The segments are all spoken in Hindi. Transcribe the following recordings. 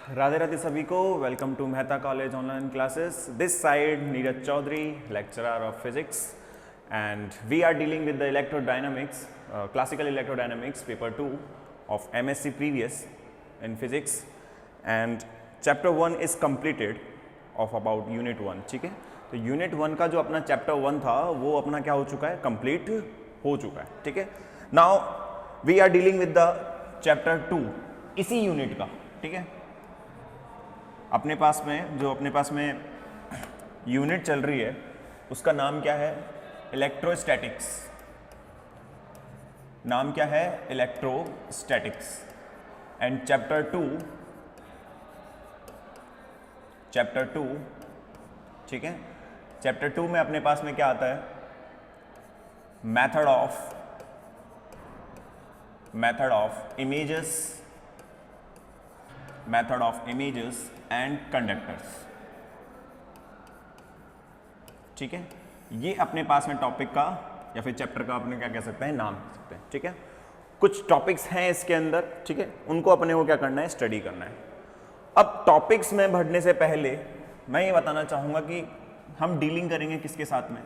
राधे राधे सभी को। Welcome to Mehta College online classes. This side Neeraj Chaudhary, lecturer of physics, and we are dealing with the electrodynamics, classical electrodynamics paper 2 of MSc previous in physics, and chapter 1 is completed of about unit 1। ठीक है, तो यूनिट 1 का जो अपना चैप्टर 1 था वो अपना क्या हो चुका है, कंप्लीट हो चुका है। ठीक है, now we are dealing with the chapter 2 इसी यूनिट का। ठीक है, अपने पास में यूनिट चल रही है उसका नाम क्या है, इलेक्ट्रोस्टैटिक्स। नाम क्या है, इलेक्ट्रोस्टैटिक्स। एंड चैप्टर 2, ठीक है, चैप्टर 2 में अपने पास में क्या आता है, method of images and conductors. ठीक है, ये अपने पास में टॉपिक का या फिर चैप्टर का अपने क्या कह सकते हैं, नाम कह सकते हैं। ठीक है, कुछ टॉपिक्स हैं इसके अंदर, ठीक है, उनको अपने को क्या करना है, स्टडी करना है। अब टॉपिक्स में बढ़ने से पहले मैं ये बताना चाहूंगा कि हम डीलिंग करेंगे किसके साथ में,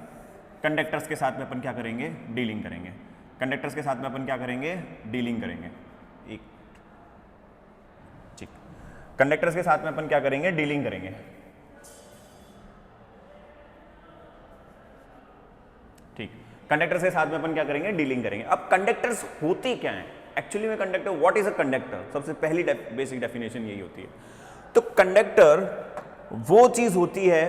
कंडक्टर्स के साथ में अपन क्या करेंगे, डीलिंग करेंगे। कंडक्टर्स के साथ में अपन क्या करेंगे, डीलिंग करेंगे। एक ठीक, कंडक्टर्स के साथ में अपन क्या करेंगे, डीलिंग करेंगे। ठीक, कंडक्टर्स के साथ में अपन क्या करेंगे, डीलिंग करेंगे। अब कंडक्टर्स होती क्या है एक्चुअली में, conductor, what is a conductor, सबसे पहली बेसिक डेफिनेशन यही होती है। तो कंडक्टर वो चीज होती है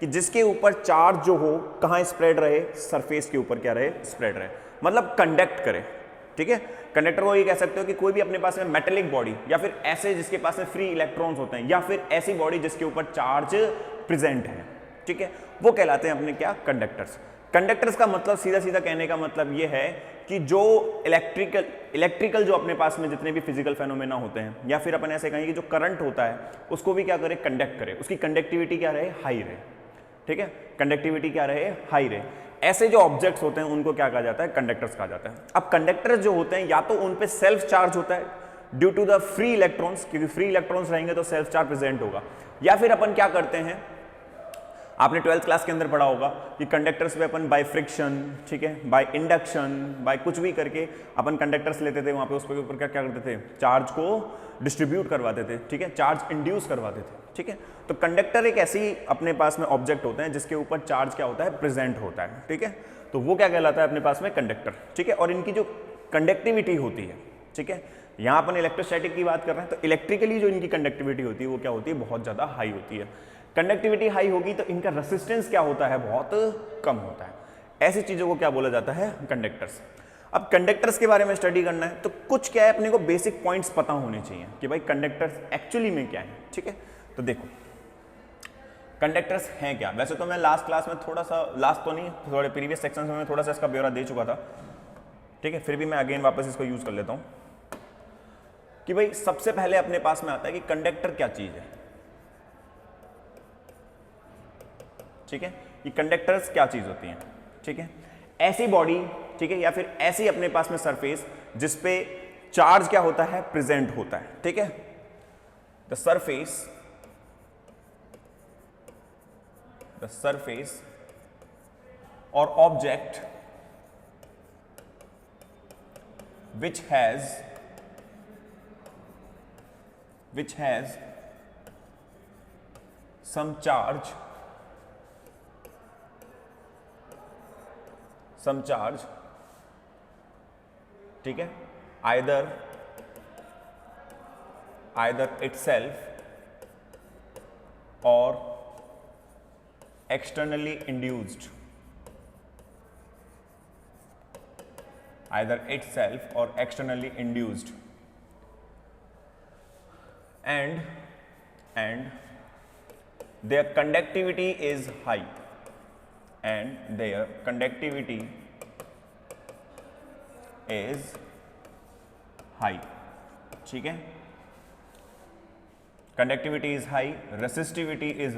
कि जिसके ऊपर चार्ज जो हो कहां स्प्रेड रहे, सरफेस के ऊपर क्या रहे, स्प्रेड रहे, मतलब कंडक्ट करे। ठीक है, कंडक्टर को ये कह सकते हो कि कोई भी अपने पास में मेटेलिक बॉडी या फिर ऐसे जिसके पास में फ्री इलेक्ट्रॉन्स होते हैं या फिर ऐसी बॉडी जिसके ऊपर चार्ज प्रेजेंट है, ठीक है, वो कहलाते हैं अपने क्या, कंडक्टर्स। कंडक्टर्स का मतलब सीधा सीधा कहने का मतलब ये है कि जो इलेक्ट्रिकल जो अपने पास में जितने भी फिजिकल फेनोमेना होते हैं या फिर अपन ऐसे कहें कि जो करंट होता है उसको भी क्या करे, कंडक्ट करे, उसकी कंडक्टिविटी क्या रहे, हाई रहे। ठीक है, कंडक्टिविटी क्या रहे, हाई रहे। ऐसे जो ऑब्जेक्ट्स होते हैं उनको क्या कहा जाता है, कंडक्टर्स कहा जाता है। अब कंडक्टर्स जो होते हैं या तो उन पे सेल्फ चार्ज होता है due to the free electrons, क्योंकि फ्री इलेक्ट्रॉन्स रहेंगे तो सेल्फ चार्ज प्रेजेंट होगा, या फिर अपन क्या करते हैं, आपने 12th क्लास के अंदर पढ़ा होगा कि कंडक्टर्स पे अपन बाय फ्रिक्शन, ठीक है, बाय इंडक्शन, बाय कुछ भी करके अपन कंडक्टर्स लेते थे, वहां पे उसके ऊपर क्या करते थे, चार्ज को डिस्ट्रीब्यूट करवाते थे। ठीक है, चार्ज इंड्यूस करवाते थे। ठीक है, तो कंडक्टर एक ऐसी अपने पास में ऑब्जेक्ट होते हैं जिसके ऊपर चार्ज क्या होता है, प्रेजेंट होता है। ठीक है, तो वो क्या कहलाता है अपने पास में, कंडक्टर। ठीक है, और इनकी जो कंडक्टिविटी होती है, ठीक है, यहाँ अपन इलेक्ट्रोस्टैटिक की बात कर रहे हैं, तो इलेक्ट्रिकली जो इनकी कंडक्टिविटी होती है वो क्या होती है, बहुत ज्यादा हाई होती है। कंडक्टिविटी हाई होगी तो इनका रेसिस्टेंस क्या होता है, बहुत कम होता है। ऐसी चीजों को क्या बोला जाता है, कंडक्टर्स। अब कंडक्टर्स के बारे में स्टडी करना है तो कुछ क्या है, अपने को बेसिक पॉइंट्स पता होने चाहिए कि भाई कंडक्टर्स एक्चुअली में क्या है। ठीक है, तो देखो कंडक्टर्स हैं क्या। वैसे तो मैं लास्ट क्लास में थोड़ा सा, लास्ट तो नहीं, थोड़े प्रीवियस सेक्शन में मैं थोड़ा सा इसका ब्यौरा दे चुका था। ठीक है, फिर भी मैं अगेन वापस इसको यूज कर लेता हूं कि भाई सबसे पहले अपने पास में आता है कि कंडक्टर क्या चीज है। ठीक है, ये कंडक्टर्स क्या चीज होती हैं। ठीक है, ऐसी बॉडी, ठीक है, या फिर ऐसी अपने पास में सरफेस जिसपे चार्ज क्या होता है, प्रेजेंट होता है। ठीक है, द सरफेस और object which has some charge, ठीक है, either itself or externally induced, either itself or externally induced, and their conductivity is high, ठीक है, conductivity is high, resistivity is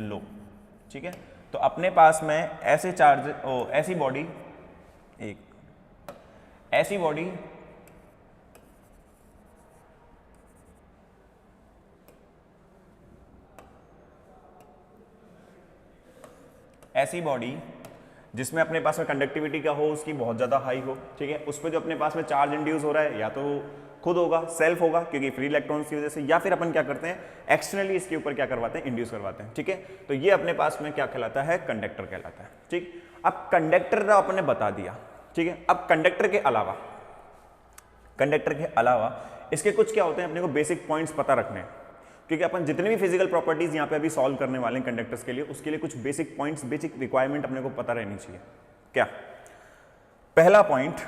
low, ठीक है। तो अपने पास में ऐसे चार्ज, ऐसी बॉडी ऐसी बॉडी जिसमें अपने पास में कंडक्टिविटी का हो उसकी बहुत ज़्यादा हाई हो, ठीक है, उस पर जो अपने पास में चार्ज इंड्यूस हो रहा है या तो खुद होगा, सेल्फ होगा क्योंकि फ्री इलेक्ट्रॉन्स की वजह से, या फिर अपन क्या करते हैं एक्सटर्नली इसके ऊपर क्या करवाते हैं, इंड्यूस करवाते हैं, ठीक है। तो ये अपने पास में क्या कहलाता है, कंडक्टर कहलाता है, ठीक। अब कंडक्टर का अपन ने बता दिया, ठीक है। अब कंडक्टर के अलावा इसके कुछ क्या होते हैं अपने को बेसिक पॉइंट्स पता रखने हैं, क्योंकि अपन जितने भी फिजिकल प्रॉपर्टीज यहाँ पे अभी सॉल्व करने वाले हैं कंडक्टर्स के लिए, उसके लिए कुछ बेसिक पॉइंट्स, बेसिक रिक्वायरमेंट अपने को पता रहनी चाहिए। क्या पहला पॉइंट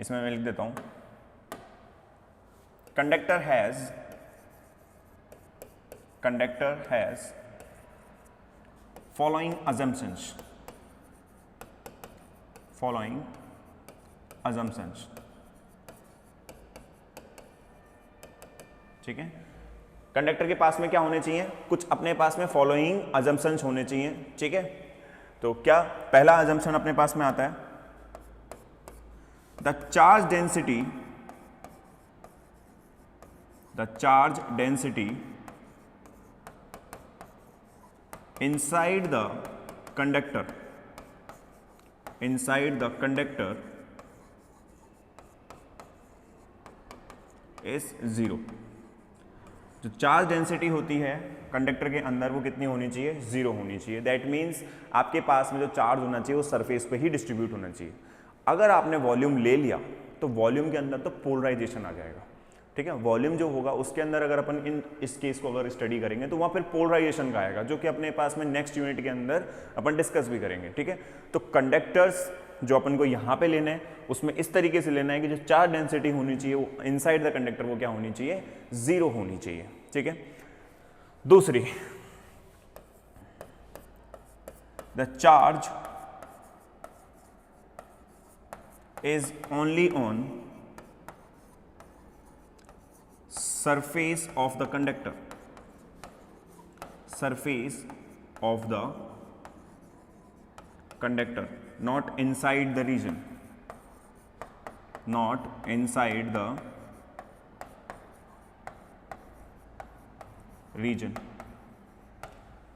इसमें मैं लिख देता हूं, कंडक्टर हैज फॉलोइंग assumptions, ठीक है। कंडक्टर के पास में क्या होने चाहिए, कुछ अपने पास में फॉलोइंग अजम्पशंस होने चाहिए, ठीक है। तो क्या पहला अजम्पशन अपने पास में आता है, the charge density inside the conductor is 0। जो चार्ज डेंसिटी होती है कंडक्टर के अंदर वो कितनी होनी चाहिए, 0 होनी चाहिए। दैट मीन्स आपके पास में जो चार्ज होना चाहिए वो सरफेस पे ही डिस्ट्रीब्यूट होना चाहिए। अगर आपने वॉल्यूम ले लिया तो वॉल्यूम के अंदर तो पोलराइजेशन आ जाएगा, ठीक है। वॉल्यूम जो होगा उसके अंदर अगर अपन इस केस को अगर स्टडी करेंगे तो वहाँ फिर पोलराइजेशन का आएगा, जो कि अपने पास में नेक्स्ट यूनिट के अंदर अपन डिस्कस भी करेंगे, ठीक है। तो कंडक्टर्स जो अपन को यहाँ पे लेना है उसमें इस तरीके से लेना है कि जो चार्ज डेंसिटी होनी चाहिए वो इनसाइड द कंडक्टर वो क्या होनी चाहिए, 0 होनी चाहिए, ठीक है। दूसरी, the charge is only on surface of the conductor, not inside the region,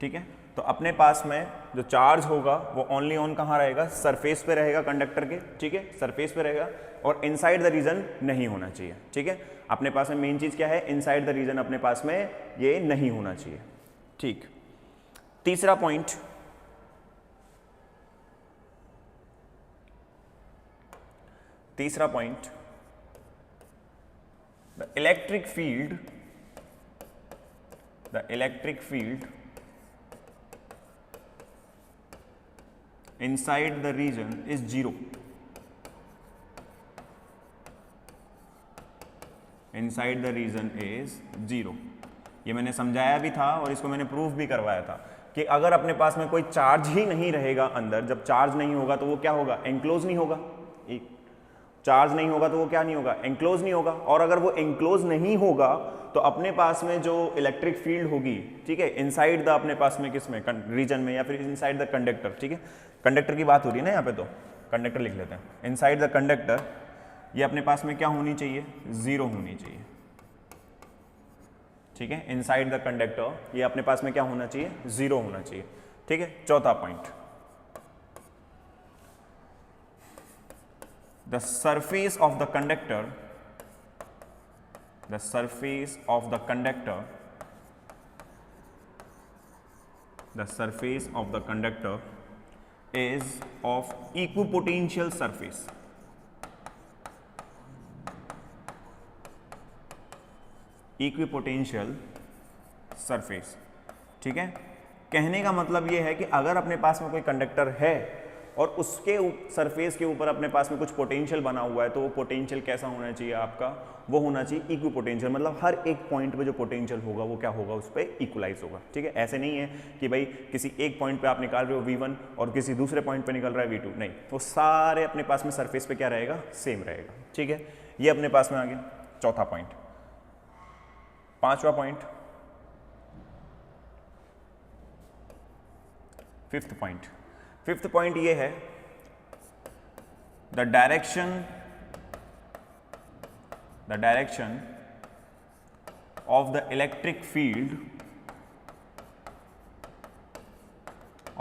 ठीक है। तो अपने पास में जो चार्ज होगा वो ओनली ऑन कहाँ रहेगा, सरफेस पे रहेगा कंडक्टर के, ठीक है, सरफेस पे रहेगा और इनसाइड द रीजन नहीं होना चाहिए, ठीक है। अपने पास में मेन चीज क्या है, इनसाइड द रीजन अपने पास में ये नहीं होना चाहिए, ठीक। तीसरा point, the electric field inside the region is 0, ये मैंने समझाया भी था और इसको मैंने प्रूफ भी करवाया था कि अगर अपने पास में कोई चार्ज ही नहीं रहेगा अंदर, जब चार्ज नहीं होगा तो वो क्या होगा, एंक्लोज नहीं होगा। एक चार्ज नहीं होगा तो वो क्या नहीं होगा, एंक्लोज नहीं होगा। और अगर वो एंक्लोज नहीं होगा तो अपने पास में जो इलेक्ट्रिक फील्ड होगी, ठीक है, इनसाइड द अपने पास में किसमें, रीजन में, या फिर इनसाइड द कंडक्टर, ठीक है। कंडक्टर की बात हो रही है ना यहाँ पे, तो कंडक्टर लिख लेते हैं। इनसाइड द कंडक्टर ये अपने पास में क्या होनी चाहिए, 0 होनी चाहिए, ठीक है। इनसाइड द कंडक्टर ये अपने पास में क्या होना चाहिए, 0 होना चाहिए, ठीक है। चौथा point, the surface of the conductor is of equipotential surface, ठीक है। कहने का मतलब ये है कि अगर अपने पास में कोई कंडक्टर है और उसके सरफेस के ऊपर अपने पास में कुछ पोटेंशियल बना हुआ है, तो वो पोटेंशियल कैसा होना चाहिए आपका, वो होना चाहिए इक्विपोटेंशियल। मतलब हर एक पॉइंट पे जो पोटेंशियल होगा वो क्या होगा, उस पर इक्वलाइज होगा, ठीक है। ऐसे नहीं है कि भाई किसी एक पॉइंट पे आप निकाल रहे हो V1 और किसी दूसरे पॉइंट पे निकल रहा है V2, नहीं, वो सारे अपने पास में सरफेस पे क्या रहेगा, सेम रहेगा, ठीक है। ये अपने पास में आ गया चौथा पॉइंट। पांचवा पॉइंट, फिफ्थ पॉइंट ये है, the direction of the electric field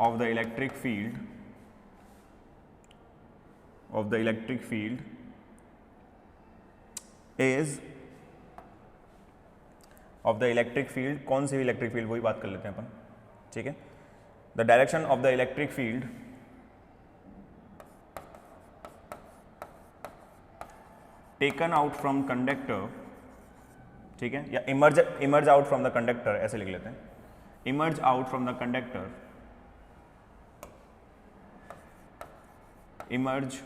of the electric field कौन सी इलेक्ट्रिक फील्ड, वही बात कर लेते हैं अपन, ठीक है। The direction of the electric field taken out from conductor, ठीक है, या emerge out from the conductor, ऐसे लिख लेते हैं, emerge out from the conductor, emerge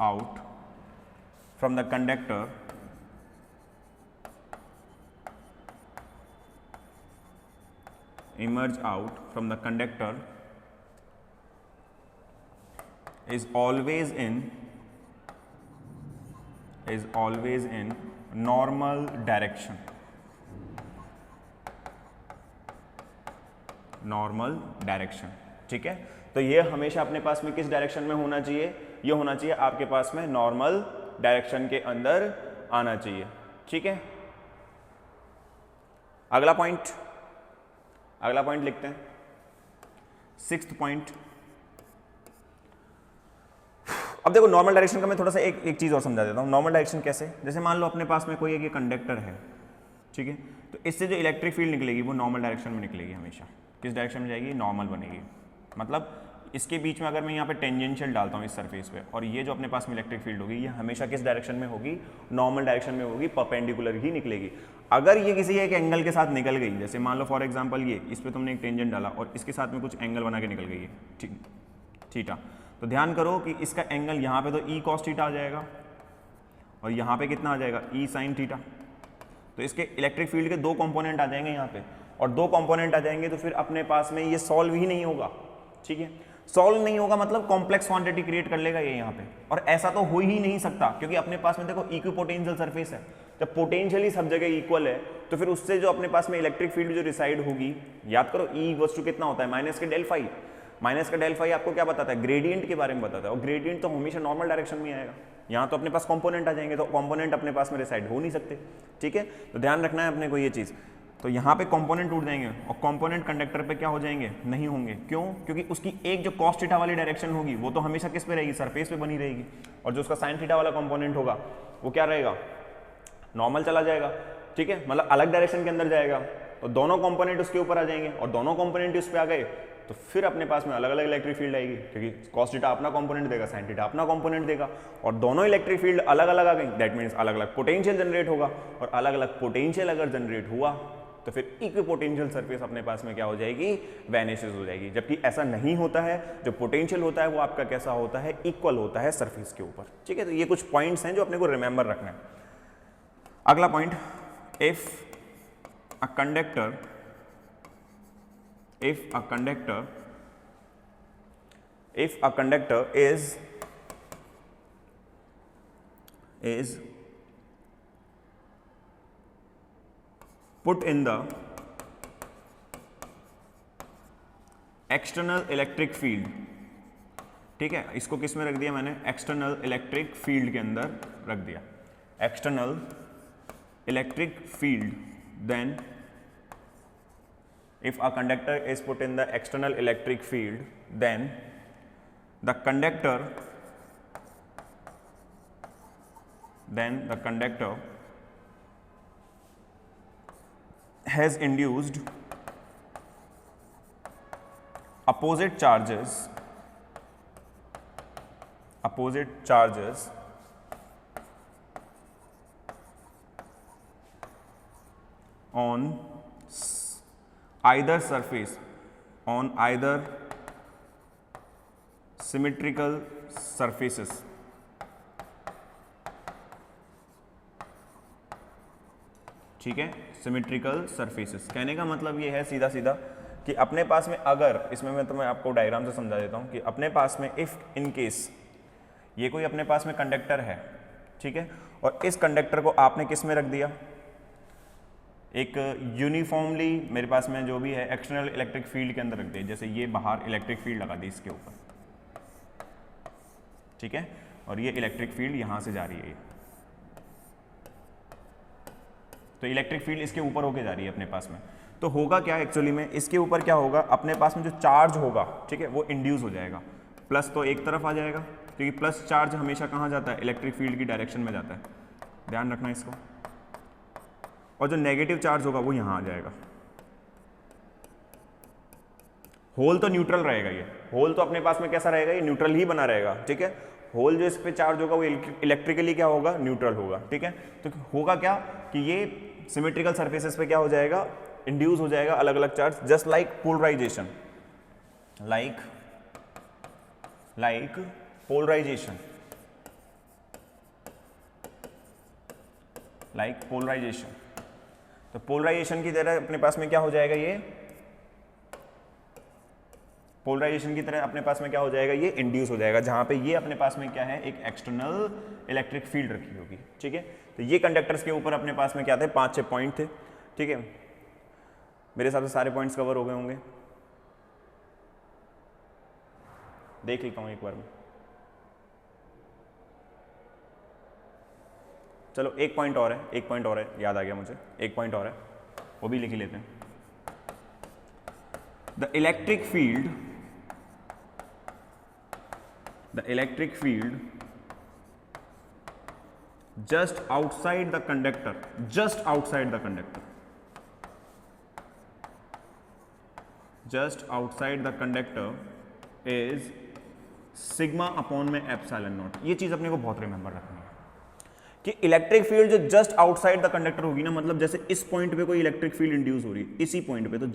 out from the conductor is always in normal direction, ठीक है। तो ये हमेशा अपने पास में किस डायरेक्शन में होना चाहिए, ये होना चाहिए आपके पास में नॉर्मल डायरेक्शन के अंदर आना चाहिए, ठीक है। अगला पॉइंट लिखते हैं, 6th पॉइंट। अब देखो नॉर्मल डायरेक्शन का मैं थोड़ा सा एक चीज और समझा देता हूं। नॉर्मल डायरेक्शन कैसे, जैसे मान लो अपने पास में कोई एक कंडक्टर है, ठीक है, तो इससे जो इलेक्ट्रिक फील्ड निकलेगी वो नॉर्मल डायरेक्शन में निकलेगी हमेशा। किस डायरेक्शन में जाएगी, नॉर्मल बनेगी। मतलब इसके बीच में अगर मैं यहाँ पे टेंजेंशियल डालता हूँ इस सरफेस पे, और ये जो अपने पास में इलेक्ट्रिक फील्ड होगी ये हमेशा किस डायरेक्शन में होगी, नॉर्मल डायरेक्शन में होगी, परपेंडिकुलर ही निकलेगी। अगर ये किसी एक एंगल के साथ निकल गई, जैसे मान लो फॉर एग्जांपल ये इस पे तुमने एक टेंजेंट डाला और इसके साथ में कुछ एंगल बना के निकल गई है, थीटा, तो ध्यान करो कि इसका एंगल यहाँ पे तो ई कॉस थीटा आ जाएगा और यहाँ पे कितना आ जाएगा, ई साइन थीटा। तो इसके इलेक्ट्रिक फील्ड के दो कंपोनेंट आ जाएंगे यहाँ पे, और दो कंपोनेंट आ जाएंगे तो फिर अपने पास में ये सॉल्व ही नहीं होगा, ठीक है। सॉल्व नहीं होगा मतलब कॉम्प्लेक्स क्वांटिटी क्रिएट कर लेगा ये यहाँ पे, और ऐसा तो हो ही नहीं सकता क्योंकि अपने पास में देखो इक्विपोटेंशियल सरफेस है। जब पोटेंशियल ही सब जगह इक्वल है तो फिर उससे जो अपने पास में इलेक्ट्रिक फील्ड जो रिसाइड होगी, याद करो ई इक्वल्स टू कितना होता है, माइनस के डेल फाई। माइनस का डेल फाई आपको क्या बताता है, ग्रेडियंट के बारे में बताता है, और ग्रेडियंट तो हमेशा नॉर्मल डायरेक्शन में आएगा। यहाँ तो अपने पास कंपोनेंट आ जाएंगे तो कंपोनेंट अपने पास में रिसाइड हो नहीं सकते, ठीक है। तो ध्यान रखना है अपने को ये चीज़। तो यहाँ पे कंपोनेंट उड़ जाएंगे और कंपोनेंट कंडक्टर पे क्या हो जाएंगे, नहीं होंगे। क्यों, क्योंकि उसकी एक जो कॉस थीटा वाली डायरेक्शन होगी वो तो हमेशा किस पे रहेगी, सरफेस पे बनी रहेगी, और जो उसका साइन थीटा वाला कंपोनेंट होगा वो क्या रहेगा, नॉर्मल चला जाएगा, ठीक है, मतलब अलग डायरेक्शन के अंदर जाएगा। तो दोनों कंपोनेंट उसके ऊपर आ जाएंगे और दोनों कंपोनेंट उस पर आ गए तो फिर अपने पास में अलग अलग इलेक्ट्रिक फील्ड आएगी, क्योंकि कॉस थीटा अपना कंपोनेंट देगा, साइन थीटा अपना कंपोनेंट देगा, और दोनों इलेक्ट्रिक फील्ड अलग अलग आ गई। दैट मीन्स अलग अलग पोटेंशियल जनरेट होगा, और अलग अलग पोटेंशियल अगर जनरेट हुआ तो फिर इक्विपोटेंशियल सरफेस अपने पास में क्या हो जाएगी, वैनिशेस हो जाएगी। जबकि ऐसा नहीं होता है, जो पोटेंशियल होता है वो आपका कैसा होता है, इक्वल होता है सरफेस के ऊपर, ठीक है। तो ये कुछ पॉइंट्स हैं जो अपने को रिमेंबर रखना है। अगला point, if a conductor is put in the external electric field, ठीक है, इसको किस में रख दिया मैंने, एक्सटर्नल इलेक्ट्रिक फील्ड के अंदर रख दिया, external electric field. Then if a conductor is put in the external electric field, then the conductor has induced opposite charges on either surface, on either symmetrical surfaces, ठीक है, सिमेट्रिकल सरफेसेस। कहने का मतलब ये है सीधा सीधा कि अपने पास में अगर, इसमें मैं तुम्हें आपको डायग्राम से समझा देता हूँ कि अपने पास में इफ इन केस ये कोई अपने पास में कंडक्टर है, ठीक है, और इस कंडक्टर को आपने किस में रख दिया, एक यूनिफॉर्मली मेरे पास में जो भी है एक्सटर्नल इलेक्ट्रिक फील्ड के अंदर रख दिया। जैसे ये बाहर इलेक्ट्रिक फील्ड लगा दी इसके ऊपर, ठीक है, और ये इलेक्ट्रिक फील्ड यहां से जा रही है, तो इलेक्ट्रिक फील्ड इसके ऊपर होके जा रही है अपने पास में। तो होगा क्या एक्चुअली में, इसके ऊपर क्या होगा, अपने पास में जो चार्ज होगा, ठीक है, वो इंड्यूस हो जाएगा। प्लस तो एक तरफ आ जाएगा, क्योंकि प्लस चार्ज हमेशा कहाँ जाता है, इलेक्ट्रिक फील्ड की डायरेक्शन में जाता है, ध्यान रखना इसको। और जो नेगेटिव चार्ज होगा वो यहाँ आ जाएगा। होल तो न्यूट्रल रहेगा, ये होल तो अपने पास में कैसा रहेगा, ये न्यूट्रल ही बना रहेगा, ठीक है। होल जो इस पे चार्ज होगा वो इलेक्ट्रिकली क्या होगा, न्यूट्रल होगा, ठीक है। तो होगा क्या कि ये सिमेट्रिकल सरफेसेस पे क्या हो जाएगा, इंड्यूस हो जाएगा अलग अलग charge, just like polarisation, like polarisation, like polarisation. तो पोलराइजेशन की तरह अपने पास में क्या हो जाएगा, ये पोलराइजेशन की तरह अपने पास में क्या हो जाएगा, ये इंड्यूस हो जाएगा, जहां पे ये अपने पास में क्या है, एक एक्सटर्नल इलेक्ट्रिक फील्ड रखी होगी, ठीक है। तो ये कंडक्टर्स के ऊपर अपने पास में क्या थे, 5-6 पॉइंट थे, ठीक है। मेरे हिसाब से सारे पॉइंट्स कवर हो गए होंगे, देख लेता हूं एक बार में। चलो एक पॉइंट और है, एक पॉइंट और है, याद आ गया मुझे, एक पॉइंट और है, वो भी लिख ही लेते हैं। The electric field just outside the conductor is sigma upon में एप्सिलॉन नॉट। ये चीज अपने को बहुत रिमेंबर रखनी है कि इलेक्ट्रिक फील्ड जो जस्ट आउटसाइड द कंडक्टर होगी ना, मतलब जैसे इस पॉइंट पे कोई इलेक्ट्रिक फील्ड इंड्यूस हो रही है, इसी पॉइंट पे, तो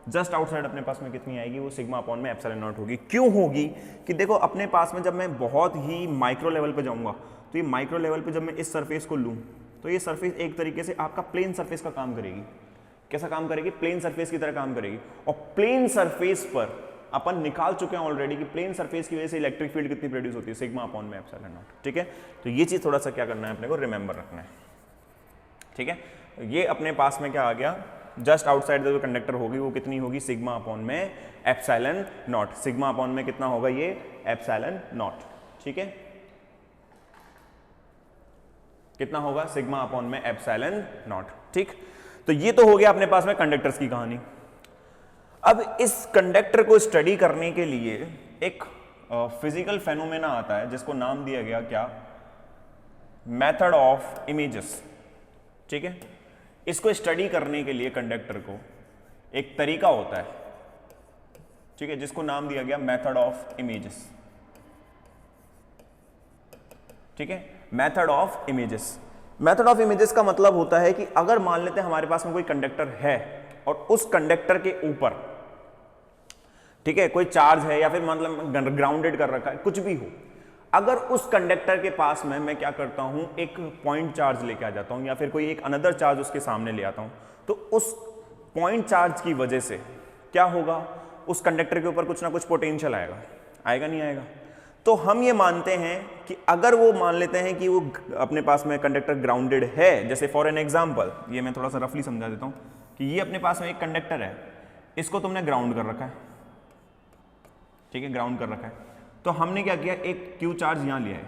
जस्ट आउटसाइड अपने पास में कितनी आएगी, वो सिग्मा अपॉन में एप्सिलॉन नॉट होगी। क्यों होगी कि देखो अपने पास में जब मैं बहुत ही माइक्रो लेवल पे जाऊंगा, तो ये माइक्रो लेवल पे जब मैं इस सरफेस को लूं, तो ये सरफेस एक तरीके से आपका प्लेन सरफेस का काम करेगी। कैसा काम करेगी, प्लेन सरफेस की तरह काम करेगी। और प्लेन सरफेस पर अपन निकाल चुके हैं ऑलरेडी कि प्लेन सरफेस की वजह से इलेक्ट्रिक फील्ड कितनी प्रोड्यूस होती है, सिग्मा अपॉन में एप्सिलॉन नॉट, ठीक है। तो ये चीज थोड़ा सा क्या करना है अपने को, रिमेंबर रखना है, ठीक है। ये अपने पास में क्या आ गया, जस्ट आउटसाइड जो कंडक्टर होगी वो कितनी होगी, सिग्मा अपॉन में एप्सिलॉन नॉट। सिग्मा अपॉन में कितना होगा, ये एप्सिलॉन नॉट, ठीक है। कितना होगा, सिग्मा अपॉन में एप्सिलॉन नॉट, ठीक। तो ये तो हो गया अपने पास में कंडक्टर्स की कहानी। अब इस कंडक्टर को स्टडी करने के लिए एक फिजिकल फेनोमेना आता है जिसको नाम दिया गया क्या, मेथड ऑफ इमेजेस, ठीक है। इसको स्टडी करने के लिए कंडक्टर को एक तरीका होता है, ठीक है, जिसको नाम दिया गया मेथड ऑफ इमेजेस, ठीक है। Method of images, method of images का मतलब होता है कि अगर मान लेते हैं हमारे पास में कोई कंडक्टर है और उस कंडक्टर के ऊपर, ठीक है, कोई चार्ज है या फिर मतलब ग्राउंडेड कर रखा है, कुछ भी हो, अगर उस कंडक्टर के पास में मैं क्या करता हूं, एक पॉइंट चार्ज लेके आ जाता हूं या फिर कोई एक अनदर चार्ज उसके सामने ले आता हूं, तो उस पॉइंट चार्ज की वजह से क्या होगा, उस कंडक्टर के ऊपर कुछ ना कुछ पोटेंशियल आएगा, आएगा नहीं आएगा। तो हम ये मानते हैं कि अगर वो मान लेते हैं कि वो अपने पास में कंडक्टर ग्राउंडेड है, जैसे फॉर एन एग्जांपल, ये मैं थोड़ा सा रफली समझा देता हूं कि ये अपने पास में एक कंडक्टर है, इसको तुमने ग्राउंड कर रखा है, ठीक है, ग्राउंड कर रखा है। तो हमने क्या किया, एक क्यू चार्ज यहां लिया है।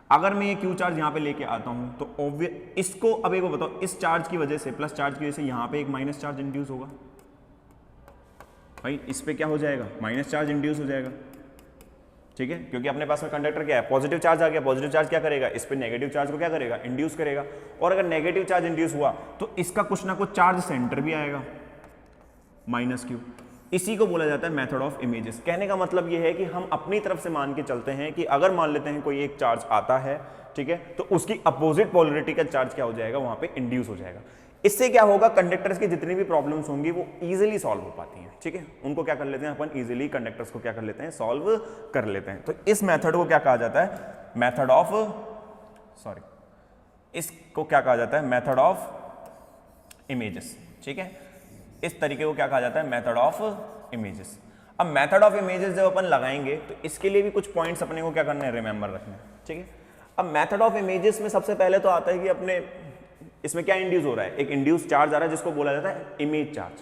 अगर मैं ये क्यू चार्ज यहां पे लेके आता हूं तो ऑब्वियस इसको, अब एक बताओ, इस चार्ज की वजह से, प्लस चार्ज की वजह से यहां पे एक माइनस चार्ज इंड्यूस होगा, भाई इस पे क्या हो जाएगा, माइनस चार्ज इंड्यूस हो जाएगा, ठीक है, क्योंकि अपने पास में कंडक्टर क्या है, पॉजिटिव चार्ज आ गया, पॉजिटिव चार्ज क्या करेगा, इस पे नेगेटिव चार्ज को क्या करेगा, इंड्यूस करेगा। और अगर नेगेटिव चार्ज इंड्यूस हुआ तो इसका कुछ ना कुछ चार्ज सेंटर भी आएगा, माइनस क्यू। इसी को बोला जाता है मेथड ऑफ इमेजेस। कहने का मतलब यह है कि हम अपनी तरफ से मान के चलते हैं कि अगर मान लेते हैं कोई एक चार्ज आता है, ठीक है, तो उसकी अपोजिट पोलरिटी का चार्ज क्या हो जाएगा, वहां पे इंड्यूस हो जाएगा। इससे क्या होगा, कंडक्टर्स की जितनी भी प्रॉब्लम्स होंगी वो इजीली सॉल्व हो पाती हैं, ठीक है, उनको क्या कर लेते हैं अपन, इजीली कंडक्टर्स को क्या कर लेते हैं, सॉल्व कर लेते हैं। तो इस मेथड को क्या कहा जाता है, मेथड ऑफ, सॉरी, इसको क्या कहा जाता है, मेथड ऑफ इमेजेस, ठीक है। इस तरीके को क्या कहा जाता है, मेथड ऑफ इमेजेस। अब मेथड ऑफ इमेजेस जब अपन लगाएंगे तो इसके लिए भी कुछ पॉइंट्स अपने को क्या करने हैं, रिमेंबर रखने हैं, ठीक है। अब मेथड ऑफ इमेजेस में सबसे पहले तो आता है कि अपने इसमें क्या इंड्यूस हो रहा है, एक इंड्यूस चार्ज आ रहा है जिसको बोला जाता है इमेज चार्ज।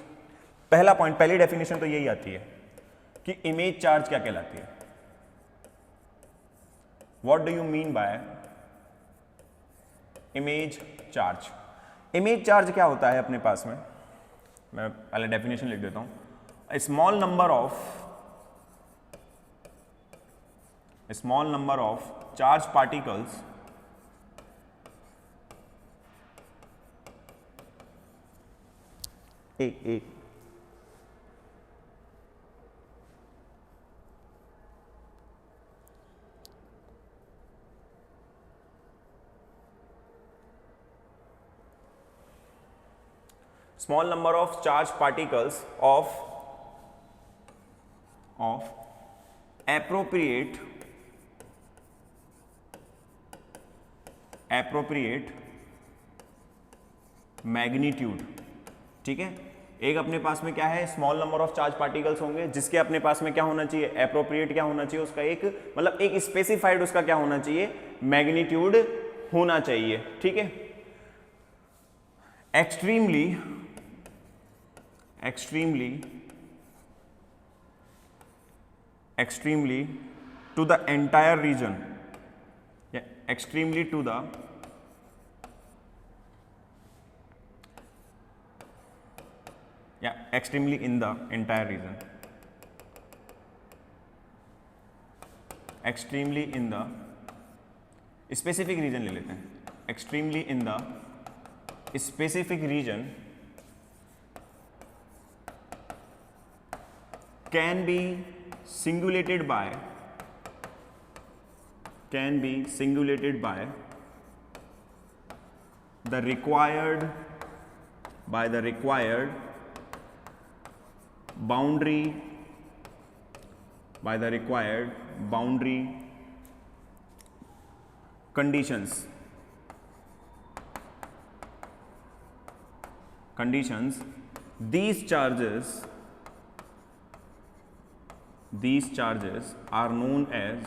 पहला पॉइंट, पहली डेफिनेशन तो यही आती है कि इमेज चार्ज क्या कहलाती है। What do you mean by image charge. Image charge क्या होता है अपने पास में, मैं पहले डेफिनेशन लिख देता हूं। A small number of charged particles small number of charged particles of appropriate magnitude. ठीक है, एक अपने पास में क्या है, small number of charge particles होंगे जिसके अपने पास में क्या होना चाहिए, एप्रोप्रिएट क्या होना चाहिए, उसका एक मतलब एक स्पेसिफाइड उसका क्या होना चाहिए, मैग्नीट्यूड होना चाहिए। ठीक है, extremely to the entire region, extremely to the extremely in the entire region, extremely in the specific region ले लेते हैं, extremely in the specific region can be singulated by the required boundary conditions. These charges are known as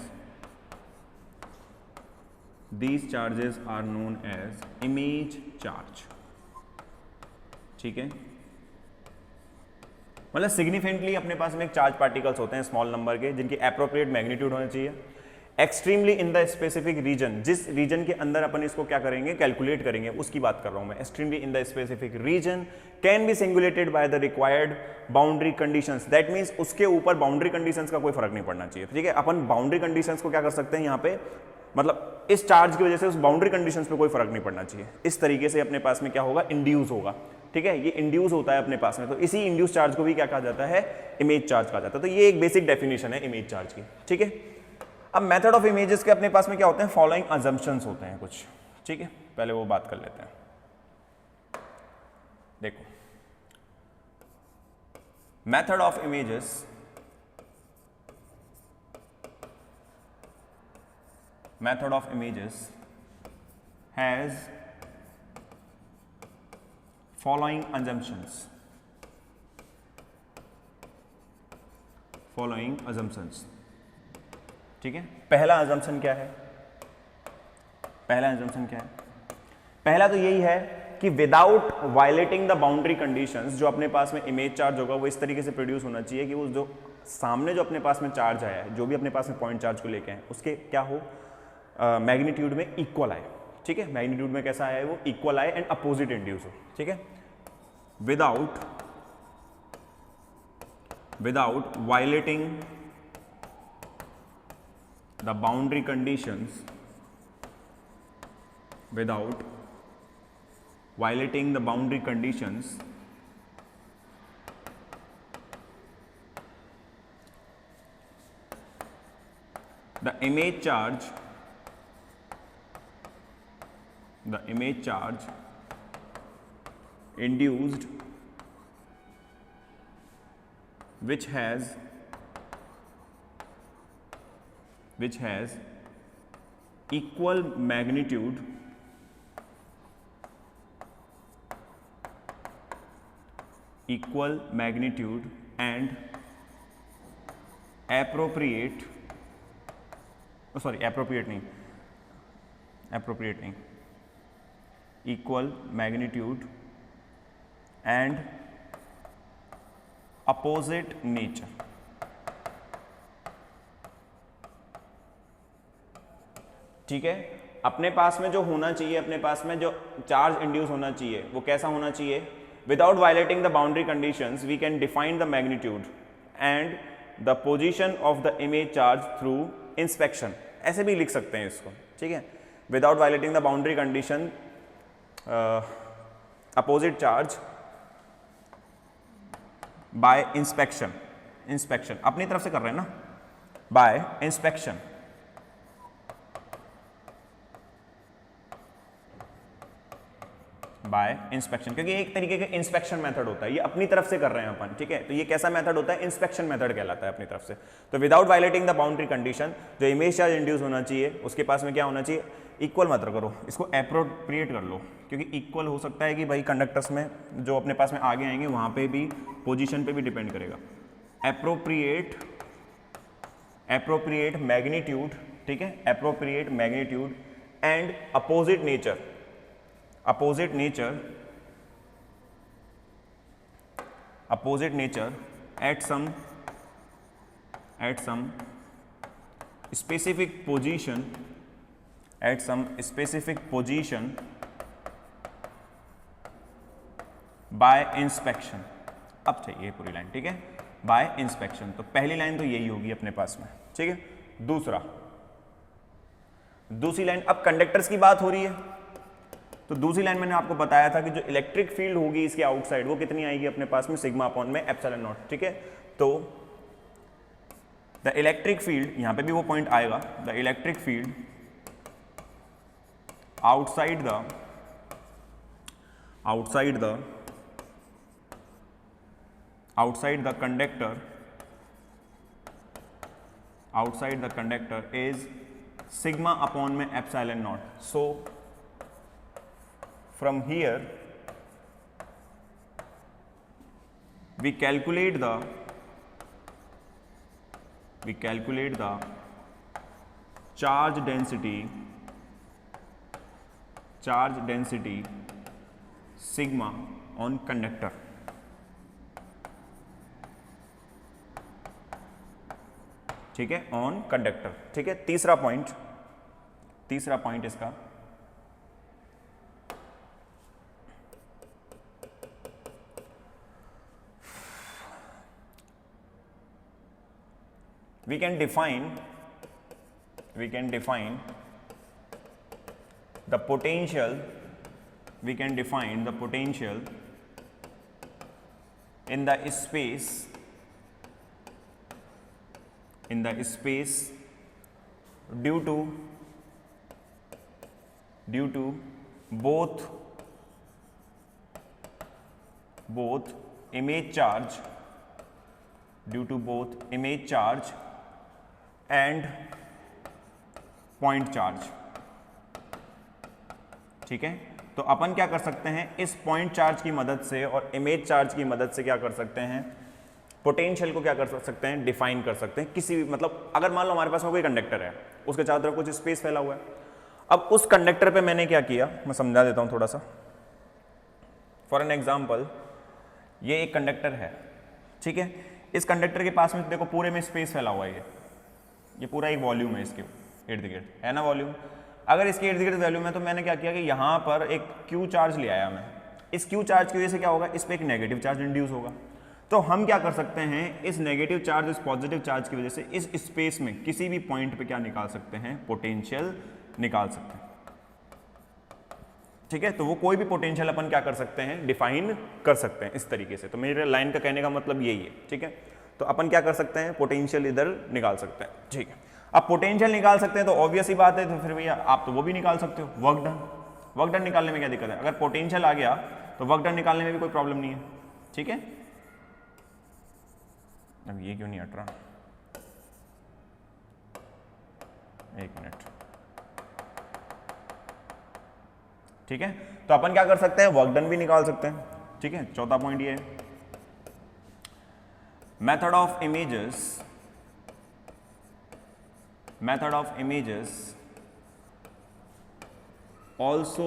image charge। ठीक है, मतलब सिग्निफिकेंटली अपने पास में एक चार्ज पार्टिकल्स होते हैं स्मॉल नंबर के जिनकी एप्रोप्रिएट मैग्नीट्यूड होना चाहिए। Extremely in the specific region, जिस रीजन के अंदर अपन इसको क्या करेंगे, कैलकुलेट करेंगे, उसकी बात कर रहा हूं मैं। Extremely in the specific region can be singulated by the required boundary conditions. That means उसके ऊपर बाउंड्री कंडीशंस का कोई फर्क नहीं पड़ना चाहिए। ठीक है, अपन बाउंड्री कंडीशंस को क्या कर सकते हैं यहाँ पे, मतलब इस चार्ज की वजह से उस बाउंड्री कंडीशंस पे कोई फर्क नहीं पड़ना चाहिए। इस तरीके से अपने पास में क्या होगा, इंड्यूस होगा। ठीक है, ये इंड्यूस होता है अपने पास में, तो इसी इंड्यूस चार्ज को भी क्या कहा जाता है, इमेज चार्ज कहा जाता है। तो ये एक बेसिक डेफिनेशन है इमेज चार्ज की। ठीक है, अब मेथड ऑफ इमेजेस के अपने पास में क्या होते हैं, फॉलोइंग अजम्पशंस होते हैं कुछ। ठीक है, पहले वो बात कर लेते हैं। देखो, method of images has following assumptions। ठीक है, पहला assumption क्या है, पहला तो यही है कि without violating the boundary conditions, जो अपने पास में इमेज चार्ज होगा वो इस तरीके से प्रोड्यूस होना चाहिए कि वो जो सामने जो अपने पास में चार्ज आया है, जो भी अपने पास में पॉइंट चार्ज को लेके आए, उसके क्या हो, मैग्नीट्यूड में इक्वल आए। ठीक है, मैग्नीट्यूड में कैसा आया है, वो इक्वल आए एंड अपोजिट इंड्यूस हो। ठीक है, without violating the boundary conditions, without violating the boundary conditions, the image charge induced, which has equal magnitude and appropriate नहीं, equal magnitude and opposite nature। ठीक है, अपने पास में जो होना चाहिए, अपने पास में जो चार्ज इंड्यूस होना चाहिए वो कैसा होना चाहिए, Without violating the boundary conditions, we can define the magnitude and the position of the image charge through inspection. ऐसे भी लिख सकते हैं इसको, ठीक है. Without violating the boundary condition, opposite charge by inspection. Inspection अपनी तरफ से कर रहे हैं ना, by inspection. बाय इंस्पेक्शन, क्योंकि एक तरीके का इंस्पेक्शन मेथड होता है, ये अपनी तरफ से कर रहे हैं अपन, ठीक है. तो ये कैसा मेथड होता है, इंस्पेक्शन मेथड कहलाता है अपनी तरफ से. तो without violating the boundary condition, जो इमेज चार्ज इंड्यूस होना चाहिए उसके पास में क्या होना चाहिए, इक्वल मत करो, इसको अप्रोप्रिएट कर लो, क्योंकि इक्वल हो सकता है कि भाई कंडक्टर्स में जो अपने पास में आगे आएंगे वहाँ पे भी पोजिशन पे भी डिपेंड करेगा. अप्रोप्रिएट मैग्नीट्यूड, ठीक है, appropriate magnitude and opposite nature at some specific position by inspection. अब चाहिए पूरी लाइन, ठीक है, बाय इंस्पेक्शन. तो पहली लाइन तो यही होगी अपने पास में, ठीक है. दूसरी लाइन, अब कंडक्टर्स की बात हो रही है, तो दूसरी लाइन मैंने आपको बताया था कि जो इलेक्ट्रिक फील्ड होगी इसके आउटसाइड वो कितनी आएगी अपने पास में, सिग्मा अपॉन में एप्सिलॉन नॉट, ठीक है. तो द इलेक्ट्रिक फील्ड, यहां पे भी वो पॉइंट आएगा, the electric field outside the conductor is sigma upon में epsilon naught. So from here we calculate the charge density sigma on conductor. ठीक है, ऑन कंडक्टर, ठीक है. तीसरा पॉइंट इसका, we can define the potential in the space due to both image charge and point charge, ठीक है. तो अपन क्या कर सकते हैं, इस पॉइंट चार्ज की मदद से और इमेज चार्ज की मदद से क्या कर सकते हैं, पोटेंशियल को क्या कर सकते हैं, डिफाइन कर सकते हैं. किसी भी, मतलब अगर मान लो हमारे पास में कोई कंडक्टर है, उसके चारों तरफ कुछ स्पेस फैला हुआ है. अब उस कंडक्टर पे मैंने क्या किया, मैं समझा देता हूं थोड़ा सा. फॉर एन एग्जाम्पल, ये एक कंडक्टर है, ठीक है. इस कंडक्टर के पास में देखो पूरे में स्पेस फैला हुआ है, ये पूरा एक वॉल्यूम है, इसके इर्द गिर्द है ना वॉल्यूम. अगर इसके इर्द गिर्द वॉल्यूम है तो मैंने क्या किया कि यहाँ पर एक क्यू चार्ज ले आया मैं. इस क्यू चार्ज की वजह से क्या होगा, इस पर एक नेगेटिव चार्ज इंड्यूस होगा. तो हम क्या कर सकते हैं, इस नेगेटिव चार्ज, इस पॉजिटिव चार्ज की वजह से इस स्पेस में किसी भी पॉइंट पे क्या निकाल सकते हैं, पोटेंशियल निकाल सकते हैं, ठीक है. तो वो कोई भी पोटेंशियल अपन क्या कर सकते हैं, डिफाइन कर सकते हैं इस तरीके से. तो मेरे लाइन का कहने का मतलब यही है, ठीक है. तो अपन क्या कर सकते हैं, पोटेंशियल इधर निकाल सकते हैं, ठीक है. अब पोटेंशियल निकाल सकते हैं तो ऑब्वियस ही बात है, तो फिर भैया आप तो वो भी निकाल सकते हो, वर्क डन निकालने में क्या दिक्कत है. अगर पोटेंशियल आ गया तो वर्क डन निकालने में भी कोई प्रॉब्लम नहीं है, ठीक है. अब ये क्यों नहीं हट रहा, एक मिनट, ठीक है. तो अपन क्या कर सकते हैं, वर्क डन भी निकाल सकते हैं, ठीक है. चौथा पॉइंट ये है, method of images also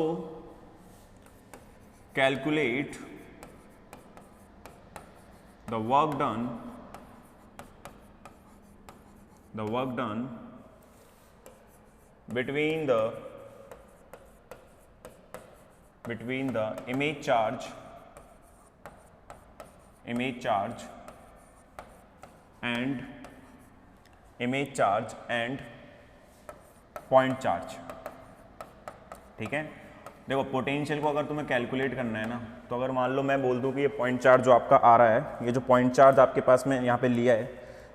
calculate the work done between the image charge image charge and point charge. ठीक है, देखो पोटेंशियल को अगर तुम्हें कैलकुलेट करना है ना, तो अगर मान लो मैं बोल दूं कि ये पॉइंट चार्ज जो आपका आ रहा है, ये जो पॉइंट चार्ज आपके पास में यहाँ पे लिया है,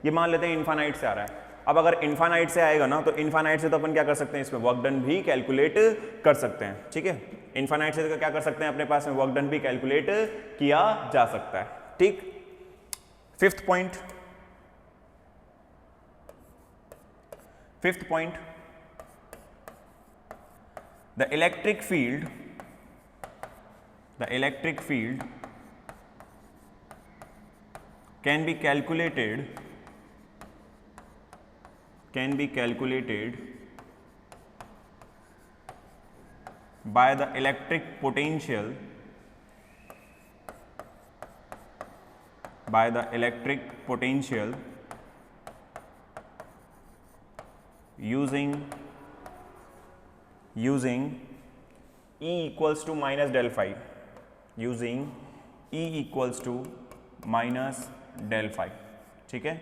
ये मान लेते हैं इन्फानाइट से आ रहा है। अब अगर इन्फानाइट से आएगा ना, तो इन्फानाइट से तो अपन क्या कर सकते हैं, इसमें वर्क डन भी कैलकुलेट कर सकते हैं। ठीक है, इन्फानाइट से तो क्या कर सकते हैं, अपने पास में वर्क डन भी कैलकुलेट किया जा सकता है। ठीक, fifth point, the electric field can be calculated by the electric potential using E equals to minus del phi, ठीक है,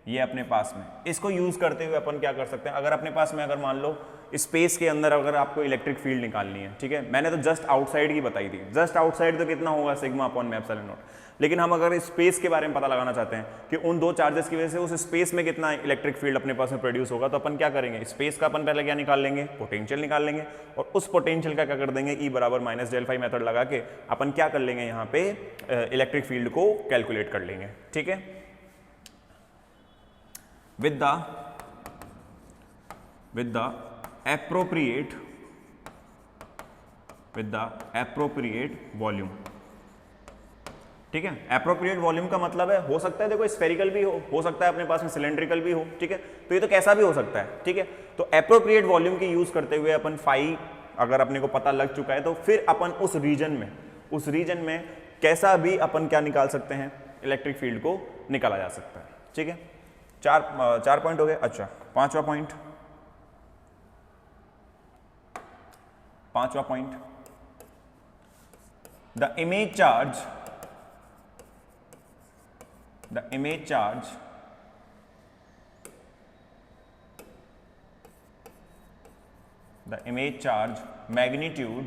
ये अपने पास में इसको यूज करते हुए अपन क्या कर सकते हैं, अगर अपने पास में अगर मान लो स्पेस के अंदर अगर आपको इलेक्ट्रिक फील्ड निकालनी है, ठीक है, मैंने तो जस्ट आउटसाइड की बताई थी, जस्ट आउटसाइड तो कितना होगा, सिग्मा अपॉन में एप्सिलॉन नॉट। लेकिन हम अगर स्पेस के बारे में पता लगाना चाहते हैं कि उन दो चार्जेस की वजह से उस स्पेस में कितना इलेक्ट्रिक फील्ड अपने पास में प्रोड्यूस होगा, तो अपन क्या करेंगे, स्पेस का अपन पहले क्या निकाल लेंगे, पोटेंशियल निकाल लेंगे, और उस पोटेंशियल का क्या कर देंगे, ई बराबर माइनस डेल फाई मेथड लगा के अपन क्या कर लेंगे, यहाँ पे इलेक्ट्रिक फील्ड को कैलकुलेट कर लेंगे। ठीक है, with the appropriate वॉल्यूम। ठीक है, एप्रोप्रिएट वॉल्यूम का मतलब है, हो सकता है देखो स्फेरिकल भी हो सकता है अपने पास में सिलेंड्रिकल भी हो। ठीक है, तो ये तो कैसा भी हो सकता है। ठीक है, तो एप्रोप्रिएट वॉल्यूम की यूज करते हुए अपन फाई अगर अपने को पता लग चुका है, तो फिर अपन उस रीजन में कैसा भी अपन क्या निकाल सकते हैं, इलेक्ट्रिक फील्ड को निकाला जा सकता है। ठीक है, चार पॉइंट हो गए। अच्छा, पांचवा point, the image charge magnitude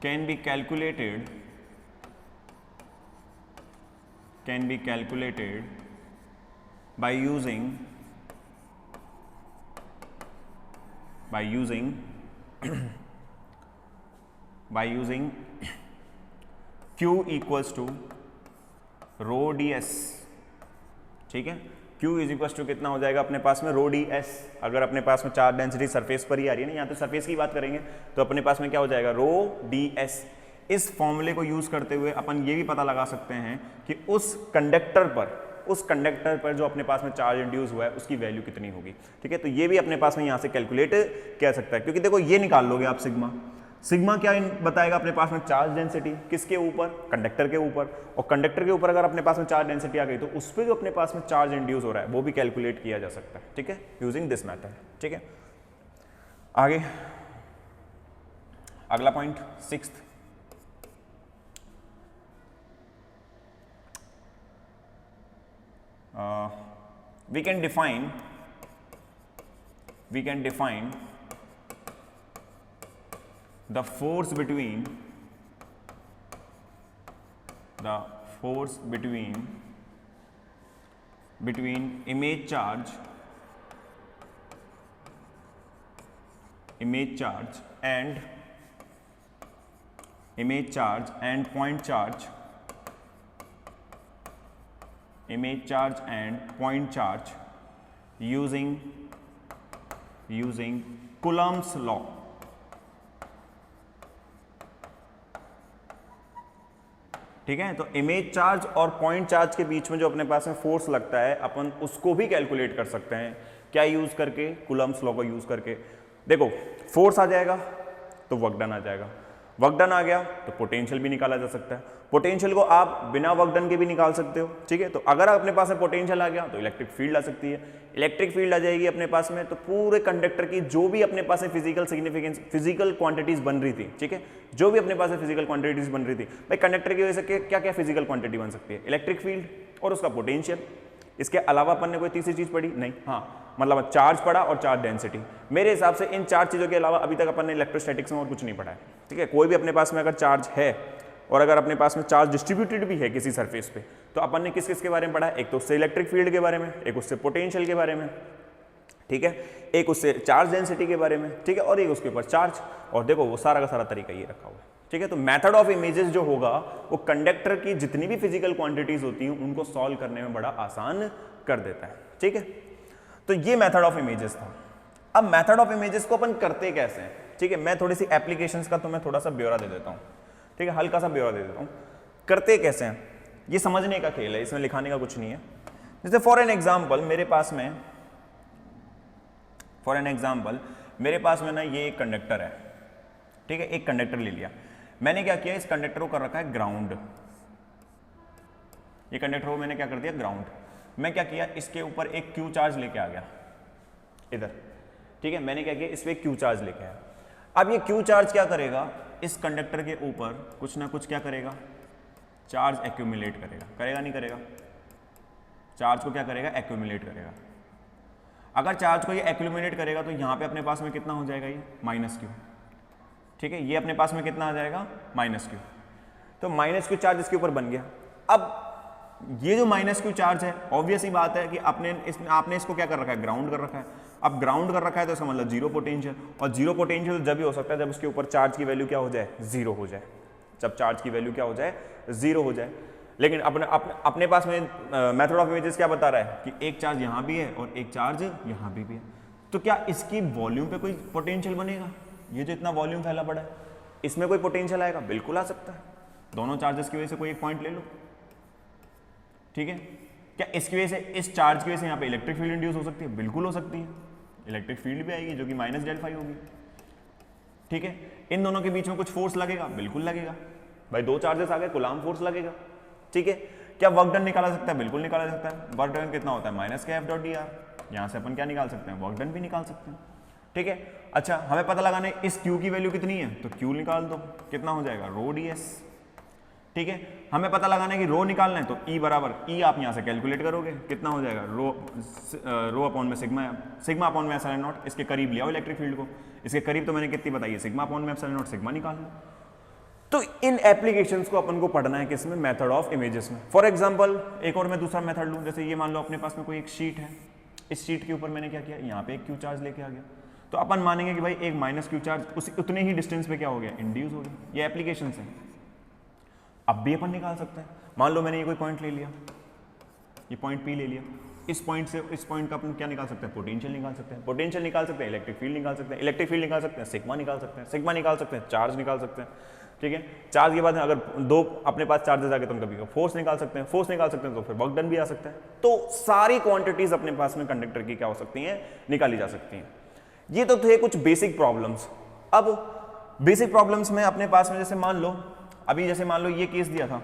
can be calculated by using Q equals to rho ds। ठीक है, Q इज इक्वल टू कितना हो जाएगा अपने पास में, रो डी एस। अगर अपने पास में चार्ज डेंसिटी सरफेस पर ही आ रही है ना, यहाँ तो सरफेस की बात करेंगे, तो अपने पास में क्या हो जाएगा, रो डी एस। इस फॉर्मूले को यूज करते हुए अपन ये भी पता लगा सकते हैं कि उस कंडक्टर पर जो अपने पास में चार्ज इंड्यूस हुआ है उसकी वैल्यू कितनी होगी। ठीक है, तो ये भी अपने पास में यहाँ से कैलकुलेट किया सकता है, क्योंकि देखो ये निकाल लोगे आप सिग्मा क्या बताएगा अपने पास में, चार्ज डेंसिटी किसके ऊपर, कंडक्टर के ऊपर, और कंडक्टर के ऊपर अगर अपने पास में चार्ज डेंसिटी आ गई तो उस पर जो अपने पास में चार्ज इंड्यूस हो रहा है वो भी कैलकुलेट किया जा सकता है। ठीक है, यूजिंग दिस मेथड। ठीक है, आगे अगला point, sixth, we can define the force between image charge and point charge, using Coulomb's law। ठीक है, तो इमेज चार्ज और पॉइंट चार्ज के बीच में जो अपने पास में फोर्स लगता है अपन उसको भी कैलकुलेट कर सकते हैं, क्या यूज करके, कूलम्ब्स लॉ को यूज करके। देखो फोर्स आ जाएगा तो वर्क डन आ जाएगा, वर्क डन आ गया तो पोटेंशियल भी निकाला जा सकता है, पोटेंशियल को आप बिना वर्क डन के भी निकाल सकते हो, ठीक है। तो अगर अपने पास में पोटेंशियल आ गया तो इलेक्ट्रिक फील्ड आ सकती है, इलेक्ट्रिक फील्ड आ जाएगी अपने पास में, तो पूरे कंडक्टर की जो भी अपने पास में फिजिकल सिग्निफिकेंस, फिजिकल क्वांटिटीज बन रही थी, ठीक है, जो भी अपने पास में फिजिकल क्वांटिटीज बन रही थी, भाई कंडक्टर की वजह से क्या क्या फिजिकल क्वांटिटी बन सकती है, इलेक्ट्रिक फील्ड और उसका पोटेंशियल। इसके अलावा अपन ने कोई तीसरी चीज पढ़ी नहीं, हाँ मतलब चार्ज पढ़ा और चार्ज डेंसिटी। मेरे हिसाब से इन चार चीजों के अलावा अभी तक अपन ने इलेक्ट्रोस्टैटिक्स में और कुछ नहीं पढ़ा है, ठीक है। कोई भी अपने पास में अगर चार्ज है और अगर अपने पास में चार्ज डिस्ट्रीब्यूटेड भी है किसी सरफेस पे, तो अपन ने किस किस के बारे में पढ़ा है, एक तो उससे इलेक्ट्रिक फील्ड के बारे में, एक उससे पोटेंशियल के बारे में, ठीक है, एक उससे चार्ज डेंसिटी के बारे में, ठीक है, और एक उसके ऊपर चार्ज। और देखो वो सारा का सारा तरीका ये रखा हुआ है, ठीक है। तो मेथड ऑफ इमेजेस जो होगा वो कंडक्टर की जितनी भी फिजिकल क्वांटिटीज होती हैं उनको सॉल्व करने में बड़ा आसान कर देता है, ठीक है। तो ये मेथड ऑफ इमेजेस था। अब मेथड ऑफ इमेजेस को अपन करते कैसे हैं, ठीक है, मैं थोड़ी सी एप्लीकेशंस का तुम्हें थोड़ा सा ब्यौरा दे देता हूँ, ठीक है, हल्का सा ब्यौरा दे देता हूँ। करते कैसे हैं ये समझने का खेल है, इसमें लिखाने का कुछ नहीं है। जैसे फॉर एन एग्जाम्पल मेरे पास में ना ये एक कंडक्टर है, ठीक है, एक कंडक्टर ले लिया मैंने, क्या किया, इस कंडक्टर को कर रखा है ग्राउंड, ये कंडक्टर को मैंने क्या कर दिया ग्राउंड। मैं क्या किया, इसके ऊपर एक क्यू चार्ज लेके आ गया इधर, ठीक है, मैंने क्या किया, इस पे क्यू चार्ज लेके आया। अब ये क्यू चार्ज क्या करेगा, इस कंडक्टर के ऊपर कुछ ना कुछ क्या करेगा, चार्ज एक्यूमुलेट करेगा, करेगा नहीं करेगा, चार्ज को क्या करेगा, एक्यूमुलेट करेगा। अगर चार्ज को ये एक्यूमुलेट करेगा तो यहाँ पे अपने पास में कितना हो जाएगा, ये माइनस क्यू, ठीक है, ये अपने पास में कितना आ जाएगा माइनस क्यू। तो माइनस क्यू चार्ज इसके ऊपर बन गया। अब ये जो माइनस क्यू चार्ज है, ऑब्वियस ही बात है कि आपने इसको क्या कर रखा है, ग्राउंड कर रखा है। अब ग्राउंड कर रखा है तो इसका मतलब जीरो पोटेंशियल, और जीरो पोटेंशियल जब भी हो सकता है जब उसके ऊपर चार्ज की वैल्यू क्या हो जाए, जीरो हो जाए, जब चार्ज की वैल्यू क्या हो जाए, जीरो हो जाए। लेकिन अपने पास में मेथड ऑफ इमेजेस क्या बता रहा है कि एक चार्ज यहाँ भी है और एक चार्ज यहाँ भी है, तो क्या इसकी वॉल्यूम पे कोई पोटेंशियल बनेगा, ये जो इतना वॉल्यूम फैला पड़ा है इसमें कोई पोटेंशियल आएगा, बिल्कुल आ सकता है। दोनों चार्जेस की वजह से कोई एक पॉइंट ले लो, ठीक है। क्या इसकी वजह से, इस चार्ज की वजह से यहाँ पे इलेक्ट्रिक फील्ड इंड्यूस हो सकती है, बिल्कुल हो सकती है, इलेक्ट्रिक फील्ड भी आएगी जो कि माइनस डेल फाई होगी, ठीक है। इन दोनों के बीच में कुछ फोर्स लगेगा, बिल्कुल लगेगा, भाई दो चार्जेस आ गए, कूलाम्ब फोर्स लगेगा, ठीक है। क्या वर्क डन निकाला सकता है, बिल्कुल निकाला सकता है। वर्क डन कितना होता है, माइनस के एफ डॉट डी आर, यहाँ से अपन क्या निकाल सकते हैं, वर्क डन भी निकाल सकते हैं, ठीक है। अच्छा हमें पता लगाना है इस Q की वैल्यू कितनी है, तो Q निकाल दो, कितना हो जाएगा, रो डी एस, ठीक है। हमें पता लगाना है कि रो निकालना है तो E बराबर, E आप यहाँ से कैलकुलेट करोगे, कितना हो जाएगा, रो अपॉन में सिग्मा अपॉन में एप्सिलॉन नॉट, इसके करीब लिया इलेक्ट्रिक फील्ड को, इसके करीब तो मैंने कितनी बताई है, सिग्मा अपॉन में एप्सिलॉन नॉट, सिग्मा निकाल लो। तो इन एप्लीकेशंस को अपन को पढ़ना है किसमें, मेथड ऑफ इमेजेस में। फॉर एग्जांपल एक और मैं दूसरा मेथड लूँ, जैसे ये मान लो अपने पास में कोई एक शीट है, इस शीट के ऊपर मैंने क्या किया, यहाँ पे एक क्यू चार्ज लेके आ गया, तो अपन मानेंगे कि भाई एक माइनस क्यू चार्ज उतने ही डिस्टेंस पे क्या हो गया, इंड्यूस हो गया। ये एप्लीकेशन है, अब भी अपन निकाल सकते हैं। मान लो मैंने ये कोई पॉइंट ले लिया, ये पॉइंट P ले लिया, इस पॉइंट से इस पॉइंट का अपन क्या निकाल सकते हैं, पोटेंशियल निकाल सकते हैं, पोटेंशियल निकाल सकते हैं, इलेक्ट्रिक फील्ड निकाल सकते हैं, इलेक्ट्रिक फील्ड निकाल सकते हैं, सिग्मा निकाल सकते हैं, सिग्मा निकाल सकते हैं, चार्ज निकाल सकते हैं, ठीक है। चार्ज के बाद अगर दो अपने पास चार्जेस आ गए तो हम कभी फोर्स निकाल सकते हैं, फोर्स निकाल सकते हैं तो फिर वर्क डन भी आ सकता है। तो सारी क्वांटिटीज अपने पास में कंडक्टर की क्या हो सकती हैं, निकाली जा सकती हैं। ये तो थे कुछ बेसिक प्रॉब्लम्स। अब बेसिक प्रॉब्लम्स में अपने पास में जैसे मान लो, अभी जैसे मान लो ये केस दिया था,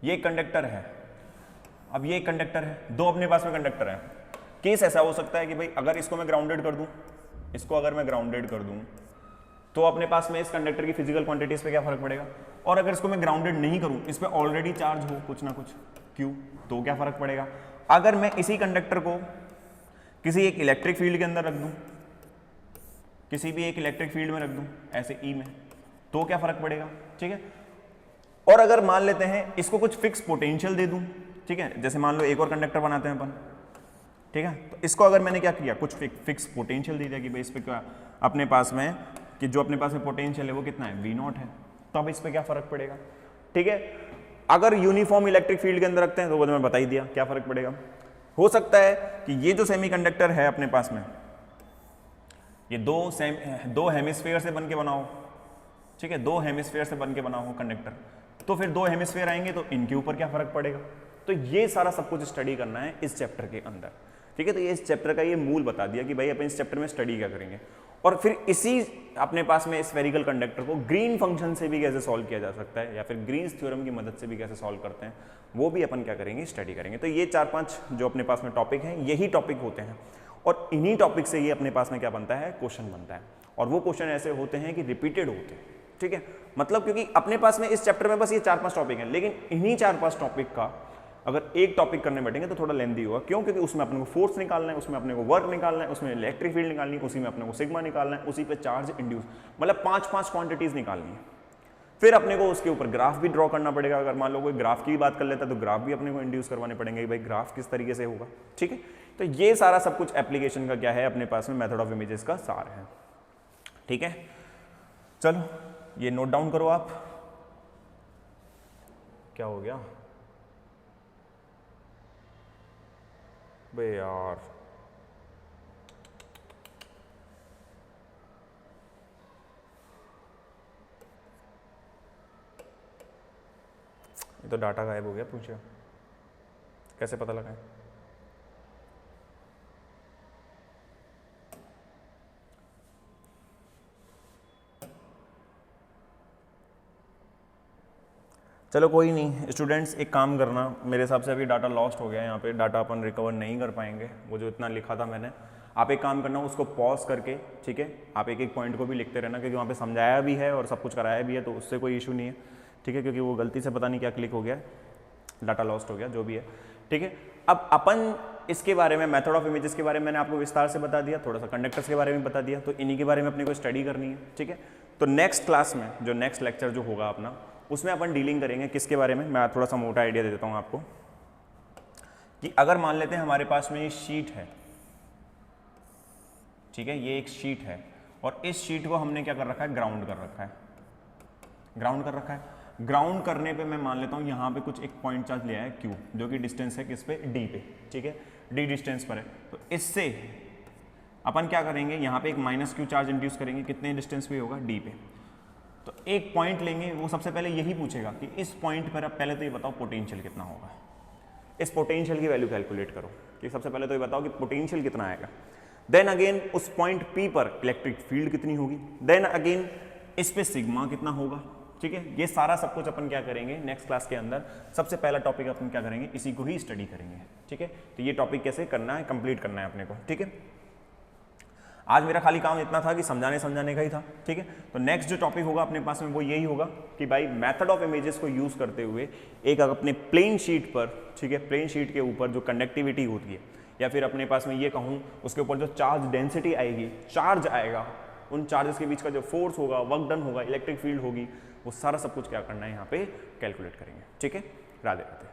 ये कंडक्टर है, अब ये कंडक्टर है, दो अपने पास में कंडक्टर है। केस ऐसा हो सकता है कि भाई अगर इसको मैं ग्राउंडेड कर दूं, इसको अगर मैं ग्राउंडेड कर दूं तो अपने पास में इस कंडक्टर की फिजिकल क्वांटिटीज पे क्या फर्क पड़ेगा, और अगर इसको मैं ग्राउंडेड नहीं करूं, इस पे ऑलरेडी चार्ज हो कुछ ना कुछ Q, तो क्या फर्क पड़ेगा। अगर मैं इसी कंडक्टर को किसी एक इलेक्ट्रिक फील्ड के अंदर रख दूं, किसी भी एक इलेक्ट्रिक फील्ड में रख दूं ऐसे E में, तो क्या फर्क पड़ेगा, ठीक है। और अगर मान लेते हैं इसको कुछ फिक्स पोटेंशियल दे दूं, ठीक है, जैसे मान लो एक और कंडक्टर बनाते हैं अपन, ठीक है, तो इसको अगर मैंने क्या किया, कुछ फिक्स पोटेंशियल दे दिया कि भाई इस पे क्या अपने पास में, कि जो अपने पास में पोटेंशियल है वो कितना है, V0 है, तो अब इस पे क्या फर्क पड़ेगा, ठीक है। अगर यूनिफॉर्म इलेक्ट्रिक फील्ड के अंदर रखते हैं तो वो तो मैं बता ही दिया क्या फर्क पड़ेगा। हो सकता है कि ये जो सेमीकंडक्टर है अपने पास में, ये दो हेमिस्फीयर से बन के बना हो, ठीक है, दो हेमिस्फीयर से बन के बना हो कंडक्टर, तो फिर दो हेमिस्फीयर आएंगे तो इनके ऊपर क्या फर्क पड़ेगा। तो ये सारा सब कुछ स्टडी करना है इस चैप्टर के अंदर, ठीक है। तो ये इस चैप्टर का ये मूल बता दिया कि भाई अपन इस चैप्टर में स्टडी क्या करेंगे। और फिर इसी अपने पास में स्फेरिकल कंडक्टर को ग्रीन फंक्शन से भी कैसे सॉल्व किया जा सकता है या फिर ग्रीन्स थ्योरम की मदद से भी कैसे सॉल्व करते हैं, वो भी अपन क्या करेंगे, स्टडी करेंगे। तो ये 4-5 जो अपने पास में टॉपिक हैं, यही टॉपिक होते हैं और इन्हीं टॉपिक से ये अपने पास में क्या बनता है, क्वेश्चन बनता है। और वो क्वेश्चन ऐसे होते हैं कि रिपीटेड होते हैं, ठीक है। मतलब क्योंकि अपने पास में इस चैप्टर में बस ये 4-5 टॉपिक हैं, लेकिन इन्हीं 4-5 टॉपिक का अगर एक टॉपिक करने बैठेंगे तो थोड़ा लेंदी होगा। क्यों? क्योंकि उसमें अपने को फोर्स निकालना है, उसमें अपने को वर्क निकालना है, उसमें इलेक्ट्रिक फील्ड निकालनी है, उसी में अपने को सिग्मा निकालना है, उसी पे चार्ज इंड्यूस, मतलब 5-5 क्वांटिटीज निकालनी है। फिर अपने को उसके ऊपर ग्राफ भी ड्रॉ करना पड़ेगा। अगर मान लो कोई ग्राफ की बात कर लेता है तो ग्राफ भी अपने को इंड्यूस करवाने पड़ेंगे, भाई ग्राफ किस तरीके से होगा, ठीक है। तो ये सारा सब कुछ एप्लीकेशन का क्या है, अपने पास में मेथड ऑफ इमेजेस का सार है, ठीक है। चलो ये नोट डाउन करो आप। क्या हो गया बे यार, ये तो डाटा गायब हो गया, पूछो कैसे पता लगा? चलो कोई नहीं स्टूडेंट्स, एक काम करना, मेरे हिसाब से अभी डाटा लॉस्ट हो गया, यहाँ पे डाटा अपन रिकवर नहीं कर पाएंगे। वो जो इतना लिखा था मैंने, आप एक काम करना, उसको पॉज करके, ठीक है, आप एक एक पॉइंट को भी लिखते रहना, क्योंकि वहाँ पे समझाया भी है और सब कुछ कराया भी है, तो उससे कोई इशू नहीं है, ठीक है। क्योंकि वो गलती से पता नहीं क्या क्लिक हो गया, डाटा लॉस्ट हो गया, जो भी है, ठीक है। अब अपन इसके बारे में, मेथड ऑफ इमेजेस के बारे में मैंने आपको विस्तार से बता दिया, थोड़ा सा कंडक्टर्स के बारे में बता दिया, तो इन्हीं के बारे में अपने को स्टडी करनी है, ठीक है। तो नेक्स्ट क्लास में, जो नेक्स्ट लेक्चर जो होगा अपना, उसमें अपन डीलिंग करेंगे किसके बारे में, मैं थोड़ा सा मोटा आइडिया दे देता हूँ आपको, कि अगर मान लेते हैं हमारे पास में ये शीट है, ठीक है, ये एक शीट है और इस शीट को हमने क्या कर रखा है, ग्राउंड कर रखा है, ग्राउंड कर रखा है। ग्राउंड करने पे मैं मान लेता हूँ यहाँ पे कुछ एक पॉइंट चार्ज लिया है Q, जो कि डिस्टेंस है किस पे, D पे, ठीक है, D डिस्टेंस पर है। तो इससे अपन क्या करेंगे, यहाँ पे एक -Q चार्ज इंड्यूस करेंगे, कितने डिस्टेंस पे होगा, D पे। तो एक पॉइंट लेंगे, वो सबसे पहले यही पूछेगा कि इस पॉइंट पर अब पहले तो ये बताओ पोटेंशियल कितना होगा, इस पोटेंशियल की वैल्यू कैलकुलेट करो, कि सबसे पहले तो ये बताओ कि पोटेंशियल कितना आएगा। देन अगेन उस पॉइंट P पर इलेक्ट्रिक फील्ड कितनी होगी, देन अगेन इस पे सिग्मा कितना होगा, ठीक है। ये सारा सब कुछ अपन क्या करेंगे नेक्स्ट क्लास के अंदर, सबसे पहला टॉपिक अपन क्या करेंगे, इसी को ही स्टडी करेंगे, ठीक है। तो ये टॉपिक कैसे करना है, कंप्लीट करना है अपने को, ठीक है। आज मेरा खाली काम इतना था कि समझाने का ही था, ठीक है। तो नेक्स्ट जो टॉपिक होगा अपने पास में वो यही होगा कि भाई मेथड ऑफ इमेजेस को यूज करते हुए एक अपने प्लेन शीट पर, ठीक है, प्लेन शीट के ऊपर जो कंडक्टिविटी होती है, या फिर अपने पास में ये कहूँ उसके ऊपर जो चार्ज डेंसिटी आएगी, चार्ज आएगा, उन चार्जेस के बीच का जो फोर्स होगा, वर्क डन होगा, इलेक्ट्रिक फील्ड होगी, वो सारा सब कुछ क्या करना है यहाँ पे कैलकुलेट करेंगे, ठीक है। राधे राधे।